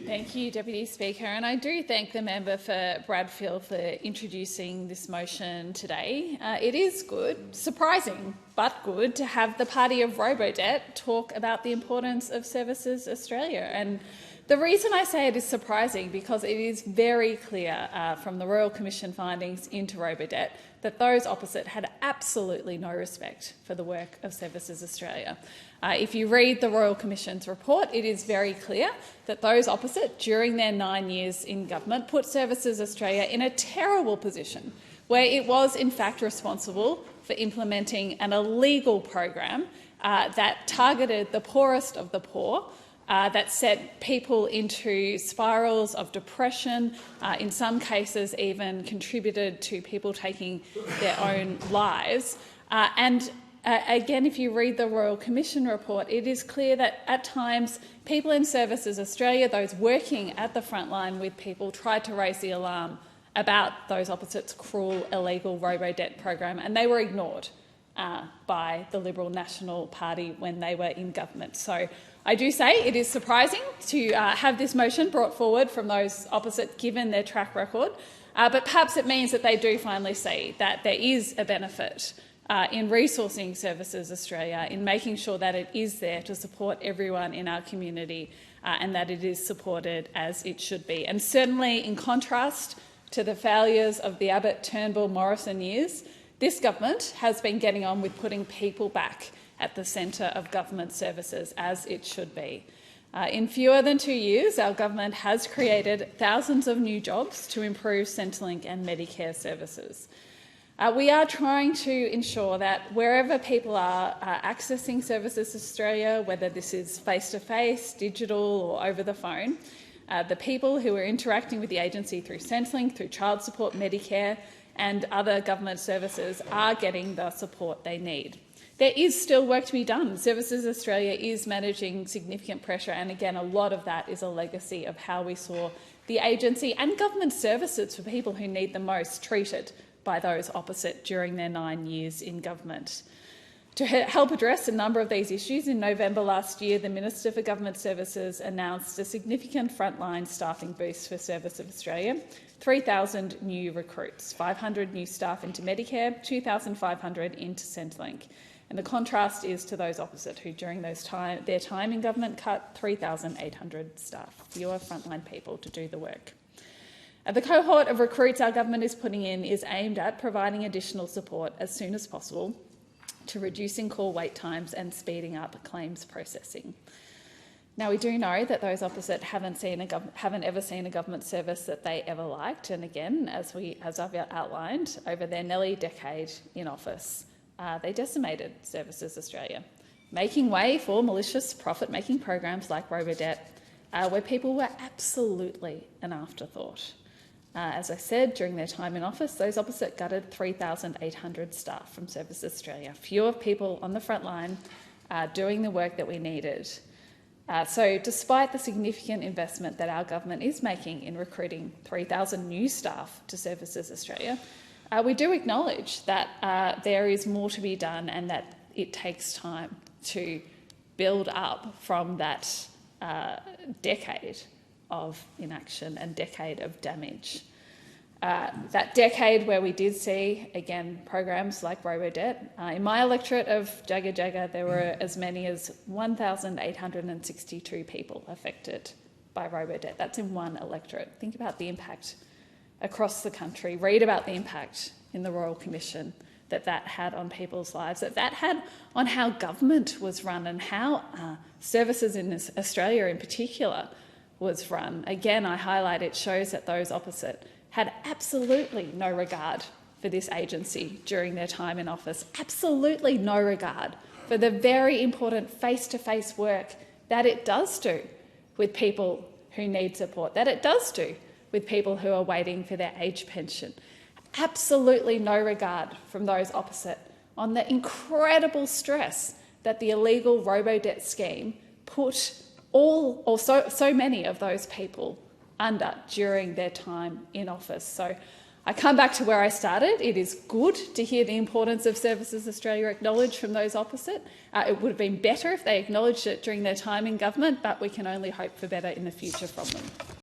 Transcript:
Thank you, Deputy Speaker, and I do thank the member for Bradfield for introducing this motion today. It is good, surprising but good, to have the party of Robodebt talk about the importance of Services Australia. And the reason I say it is surprising because it is very clear from the Royal Commission findings into Robodebt that those opposite had absolutely no respect for the work of Services Australia. If you read the Royal Commission's report, it is very clear that those opposite, during their 9 years in government, put Services Australia in a terrible position where it was in fact responsible for implementing an illegal program that targeted the poorest of the poor, that set people into spirals of depression, in some cases even contributed to people taking their own lives. Again, if you read the Royal Commission report, it is clear that at times people in Services Australia, those working at the front line with people, tried to raise the alarm about those opposites' cruel, illegal Robodebt program, and they were ignored by the Liberal National Party when they were in government. So I do say it is surprising to have this motion brought forward from those opposite, given their track record, but perhaps it means that they do finally see that there is a benefit in resourcing Services Australia, in making sure that it is there to support everyone in our community and that it is supported as it should be. And certainly, in contrast to the failures of the Abbott-Turnbull-Morrison years, this government has been getting on with putting people back at the centre of government services, as it should be. In fewer than 2 years, our government has created thousands of new jobs to improve Centrelink and Medicare services. We are trying to ensure that wherever people are accessing Services Australia, whether this is face-to-face, digital or over the phone, the people who are interacting with the agency through Centrelink, through child support, Medicare and other government services are getting the support they need. There is still work to be done. Services Australia is managing significant pressure, and again, a lot of that is a legacy of how we saw the agency and government services for people who need them most treated by those opposite during their 9 years in government. To help address a number of these issues, in November last year, the Minister for Government Services announced a significant frontline staffing boost for Services Australia, 3,000 new recruits, 500 new staff into Medicare, 2,500 into Centrelink. And the contrast is to those opposite who, during their time in government, cut 3,800 staff, fewer frontline people to do the work. The cohort of recruits our government is putting in is aimed at providing additional support as soon as possible to reducing call wait times and speeding up claims processing. Now, we do know that those opposite haven't ever seen a government service that they ever liked, and again, as I've outlined, over their nearly decade in office, they decimated Services Australia, making way for malicious profit-making programs like Robodebt, where people were absolutely an afterthought. As I said, during their time in office, those opposite gutted 3,800 staff from Services Australia, fewer people on the front line doing the work that we needed. So despite the significant investment that our government is making in recruiting 3,000 new staff to Services Australia, we do acknowledge that there is more to be done and that it takes time to build up from that decade of inaction and decade of damage. That decade where we did see, again, programs like Robodebt. In my electorate of Jagga Jagga, there were as many as 1,862 people affected by Robodebt. That's in one electorate. Think about the impact across the country. Read about the impact in the Royal Commission that had on people's lives, that had on how government was run and how services in Australia in particular was run. Again, I highlight it shows that those opposite had absolutely no regard for this agency during their time in office, absolutely no regard for the very important face-to-face work that it does do with people who need support, that it does do with people who are waiting for their age pension. Absolutely no regard from those opposite on the incredible stress that the illegal Robodebt scheme put so many of those people under during their time in office. So I come back to where I started. It is good to hear the importance of Services Australia acknowledged from those opposite. It would have been better if they acknowledged it during their time in government, but we can only hope for better in the future from them.